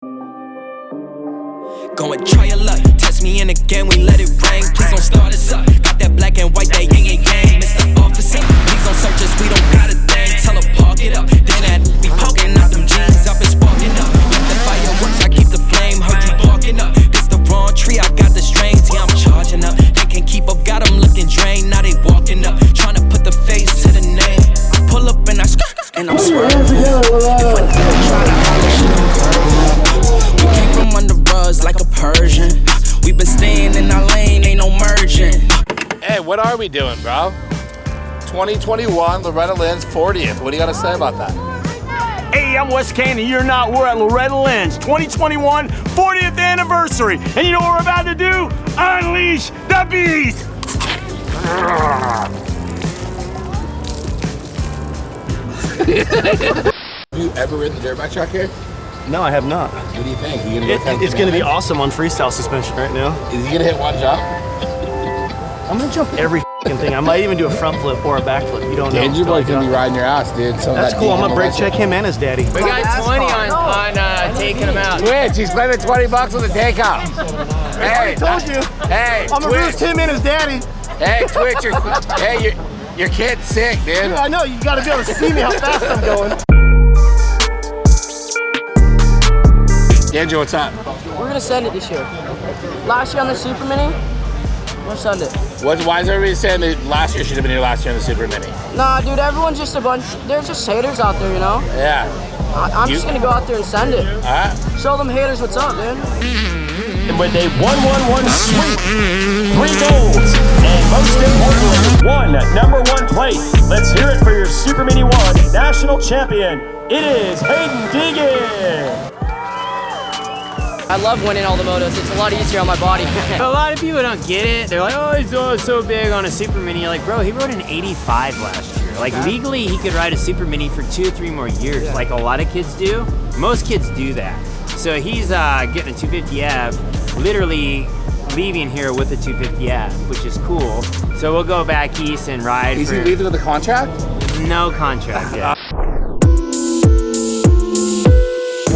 Go and try your luck, test me in again, we let it rain. Please don't start us up, got that black and white, that yang yang yang. Mr. Officer, please don't search us, we don't got a thing. Tell her park it up, then that we poking out them jeans, I've been sparking up. Got the fireworks, I keep the flame, heard you barking up. This the wrong tree, I got the strings, yeah I'm charging up. They can't keep up, got them looking drained, now they walking up. Trying to put the face to the name. I pull up and I and I'm swerving. If I never try to holler, she gon' curve. We came from under rugs like a Persian. We been staying in our lane, ain't no merging. Hey, what are we doing, bro? 2021, Loretta Lynn's 40th. What do you gotta say about that? Hey, I'm Wes Kane, and you're not. We're at Loretta Lynn's 2021 40th anniversary. And you know what we're about to do? Unleash the beast! Have you ever ridden the dirt bike track here? No, I have not. What do you think? You gonna It's gonna be awesome on freestyle suspension right now. Is he gonna hit one jump? I'm gonna jump every thing. I might even do a front flip or a back flip. You don't know. Danger Boy's gonna be riding your ass, dude. That's cool. I'm gonna brake check him and his daddy. We got 20 on taking him out. Twitch, he's spending 20 bucks on the takeout. Hey, I told you. Hey, I'm gonna roast him and his daddy. Hey, Twitch, your kid's sick, dude. Yeah, I know. You gotta be able to see me how fast I'm going. Danger, what's up? We're gonna send it this year. Last year on the Super Mini, we'll send it. Why is everybody saying that last year should have been here last year on the Super Mini? Nah, dude, everyone's just a bunch. There's just haters out there, you know? Yeah. I'm just gonna go out there and send it. All right. Show them haters what's up, dude. And with a 1-1-1 sweep, 3 golds, and most importantly, 1 #1 place. Let's hear it for your Super Mini 1 national champion. It is Haiden Deegan. I love winning all the motos. It's a lot easier on my body. A lot of people don't get it. They're like, oh, he's so big on a Super Mini. You're like, bro, he rode an 85 last year. Like, legally, he could ride a Super Mini for 2 or 3 more years, like a lot of kids do. Most kids do that. So he's getting a 250F, literally leaving here with a 250F, which is cool. So we'll go back east and ride. Is he leaving with a contract? No contract yet.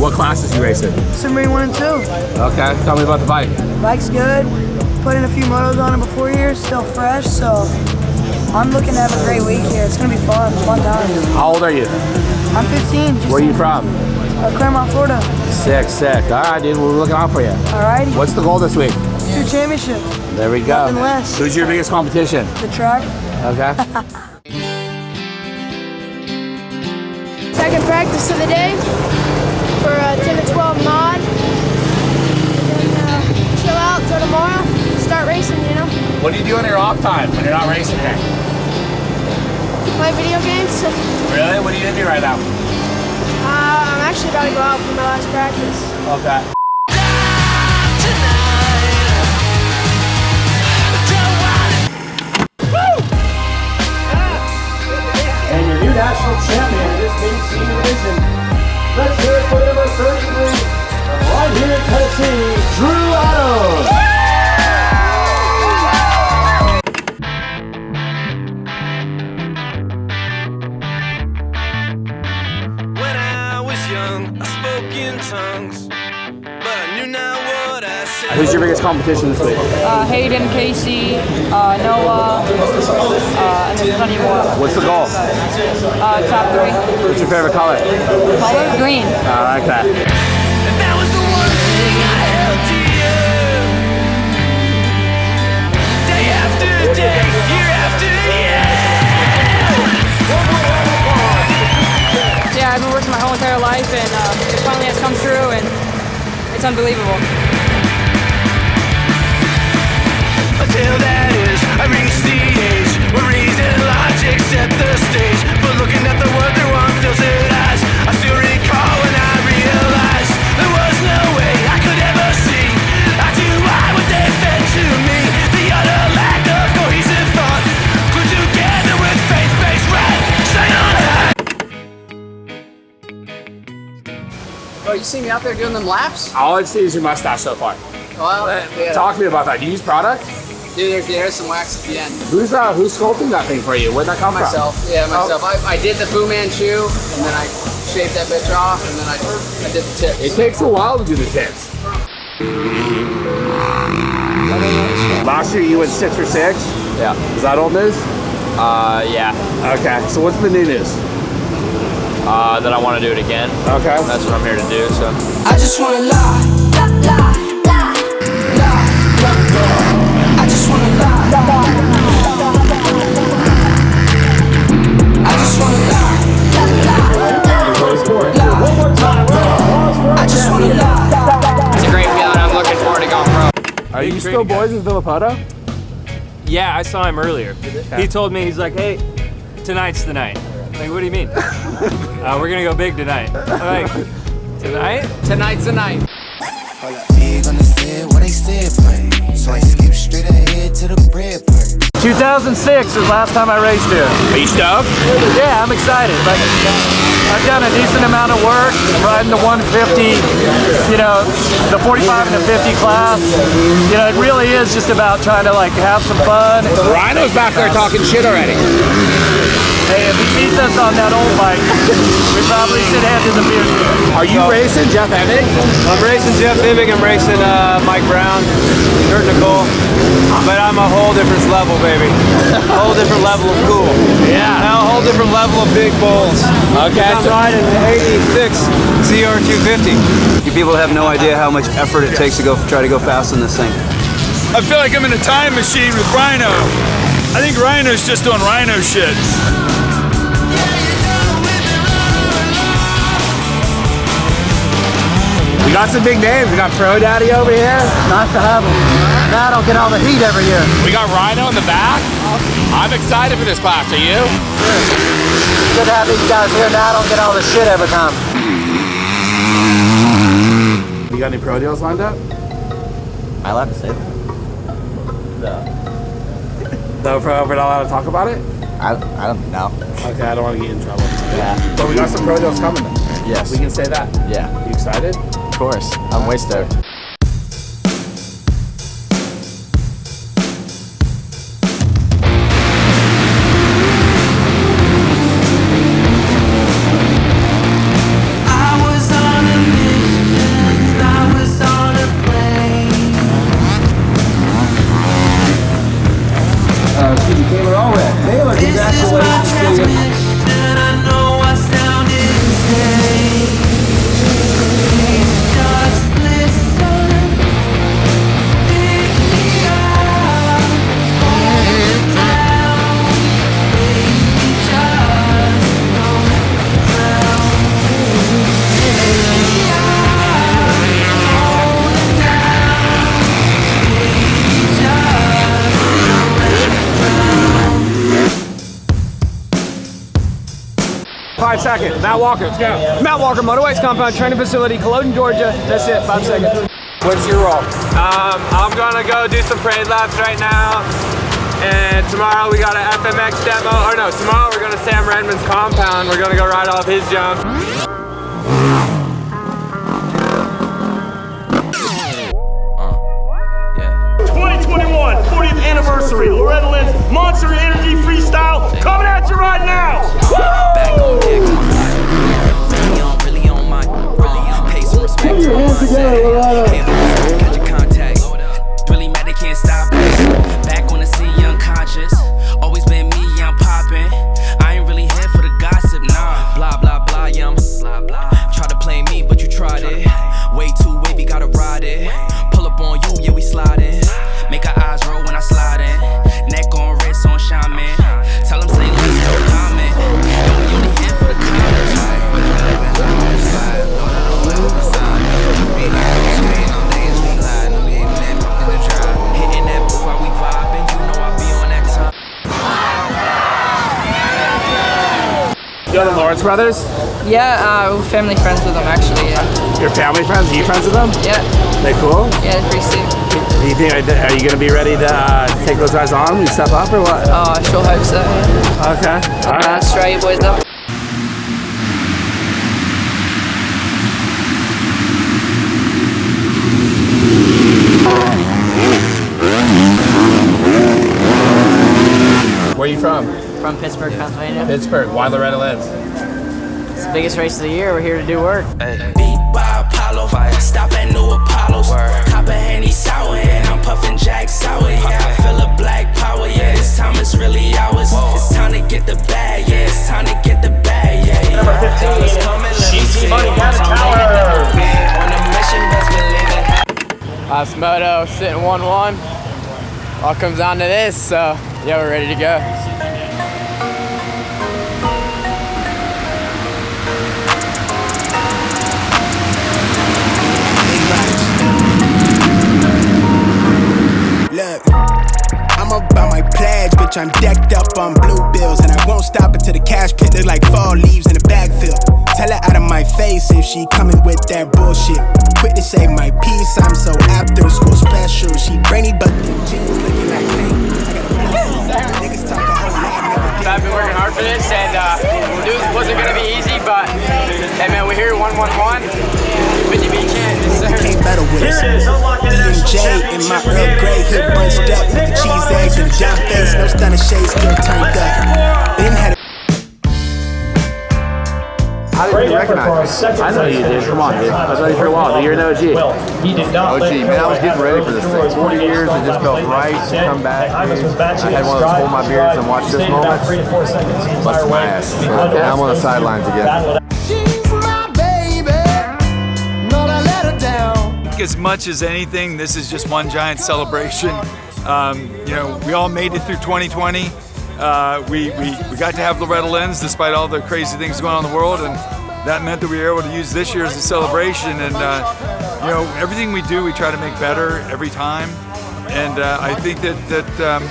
What classes are you racing? Super Mini 1 and 2. Okay, tell me about the bike. Bike's good. Put in a few motos on it before here, still fresh, so I'm looking to have a great week here. It's gonna be fun time. How old are you? I'm 15. Where are you from? Claremont, Florida. Sick. All right, dude, we're looking out for you. Alrighty. What's the goal this week? 2 championships. There we go. Nothing less. Who's your biggest competition? The track. Okay. Second practice of the day for 10 to 12 mod. And then chill out till tomorrow, start racing, you know. What do you do on your off time when you're not racing here? Play video games. Really? What are you into right now? I'm actually about to go out for my last practice. Okay. And your new national champion in this main senior division. Let's hear it for number 33, from right here in Tennessee, Drew Adams. When I was young, I spoke in tongues, but I knew not what I said. Who's your biggest competition this week? Haiden, Casey, Noah, and there's plenty more. What's the goal? Top 3. What's your favorite color? Color? Green. I like that. And that was the one thing I held dear. Day after day, year after year. Yeah, I've been working my whole entire life, and it finally has come true, and it's unbelievable. Until that is, I reached the age where reason and logic set the stage. But looking at the world through unfiltered eyes, I still recall when I realized there was no way I could ever see eye to eye what they fed to me. The utter lack of cohesive thought, glued together with faith-based rap, staying on high. Bro, you see me out there doing them laps? All I see is your mustache so far. Well, yeah. Talk to me about that. Do you use product? Dude, there's some wax at the end. Who's sculpting that thing for you? Where'd that come Myself. from? Yeah, myself. I did the Fu Manchu, and then I shaved that bitch off, and then I did the tips. It takes a while to do the tips. Last year you went 6 for 6? Yeah. Is that old news? Yeah. Okay, so what's the new news? That I want to do it again. Okay. That's what I'm here to do, so. I just wanna lie. I just wanna lie. I just wanna lie. I just wanna lie. It's a great feeling. I'm looking forward to going pro. Are you still boys with Villapoto? Yeah, I saw him earlier. He told me, he's like, hey, tonight's the night. I'm like, what do you mean? We're gonna go big tonight. I'm like, tonight? Tonight's the night. Big on the set, what they said, play. So I skip straight ahead to the bread part. 2006 is the last time I raced here. Are you stoked? Yeah, I'm excited. Like, I've done a decent amount of work riding the 150, you know, the 45 and the 50 class. You know, it really is just about trying to like have some fun. Rhino's back there talking shit already. Hey, if he beats us on that old bike, we probably should head to the beer. Are you racing Jeff Emig? I'm racing Jeff Emig, I'm racing Mike Brown, Kurt Nicole, but I'm a whole different level, baby. A whole different level of cool. Yeah. Now a whole different level of big bowls. Okay. I'm riding an 86 ZR250. You people have no idea how much effort it takes to try to go fast on this thing. I feel like I'm in a time machine with Rhino. I think Rhino's just doing Rhino shit. We got some big names. We got Pro Daddy over here. Nice to have him. Now I don't get all the heat every year. We got Rhino in the back. I'm excited for this class. Are you? It's good to have these guys here. Now I don't get all the shit every time. You got any pro deals lined up? I like to say that. No, we're not allowed to talk about it? I don't know. Okay, I don't want to get in trouble. Yeah. But we got some pro deals coming then. Yes. We can say that. Yeah. You excited? Of course. I'm way stoked. Seconds. Matt Walker, let's go. Matt Walker, Motorways Compound Training Facility, Culloden, Georgia. That's it, 5 seconds. What's your role? I'm gonna go do some parade laps right now. And tomorrow we got an FMX demo. Or no, tomorrow we're going to Sam Redmond's compound. We're gonna go ride all of his jumps. 2021 40th anniversary Loretta Lynn's Monster Energy Freestyle coming at you right now. Back on deck, really on my pay some respect to my mindset. Can't catch a contact. Really mad they can't stop it. Back on the scene, unconscious. Always been me, yeah, I'm popping. I ain't really here for the gossip, nah. Blah blah blah, yeah, I'm try to play me, but you tried it. Way too wavy, gotta ride it. Pull up on you, yeah, we sliding. Make our eyes roll when I slide in. Neck on wrist on shaman. Tell them say let's no comment. And we only here for the comments. Hitting that book while we vibing. You know I be on that time. You know the Lawrence brothers? Yeah, we're family friends with them actually, yeah. Your family friends? Are you friends with them? Yeah. They cool? Yeah, it's pretty sick. Do you think, are you gonna be ready to take those guys on? You step up or what? Oh, I sure hope so, yeah. Okay. All right. Australia boys up. Where are you from? From Pittsburgh, Pennsylvania. Pittsburgh. Why Loretta Lynn's? It's biggest race of the year. We're here to do work. Beat by Apollo, stop at New Apollos. Cop a Henny sour, and I'm puffing Jack Sour. Yeah, I feel a black power. Yeah, this time is really ours. It's time to get the bag. Yeah, it's time to get the bag. Yeah, Number 15, Easy Money Tower. On a mission, best believe it. Last moto, sitting 1-1. All comes down to this, so yeah, we're ready to go. Look, I'm about my pledge, bitch. I'm decked up on blue bills, and I won't stop until the cash pit look like fall leaves in a backfield. Tell her out of my face if she coming with that bullshit. Quick to save my peace, I'm so after school special. She brainy, but them jeans looking like pink. I got a niggas talk a whole lot. I've been working hard for this, and it wasn't gonna be easy, but hey man, we're here 1-1-1. 50 beach in, yes sir. Can't battle with us. E&J in my Earl Grey, hit bunched up with the cheese eggs and the jump face. No stunner shade, still turned up. Then had How did you recognize me? I know you did. Come on, dude. I've known you for a while. You're an OG. Well, he did not OG, man, I was getting ready for this thing. 40 years, it just felt right to come back. I had one of those hold my beers and watch this moment. Bust my ass. So now I'm on the sidelines again. she's my baby, not I let her down. As much as anything, this is just one giant celebration. You know, we all made it through 2020. We got to have Loretta Lynn's despite all the crazy things going on in the world, and that meant that we were able to use this year as a celebration. And you know, everything we do, we try to make better every time. And I think that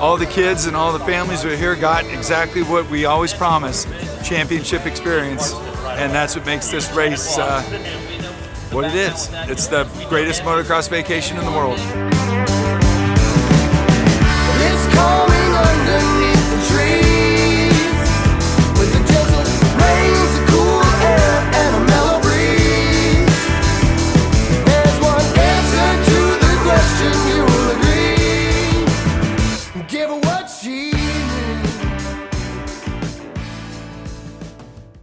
all the kids and all the families who are here got exactly what we always promise: championship experience. And that's what makes this race what it is. It's the greatest motocross vacation in the world. It's coming.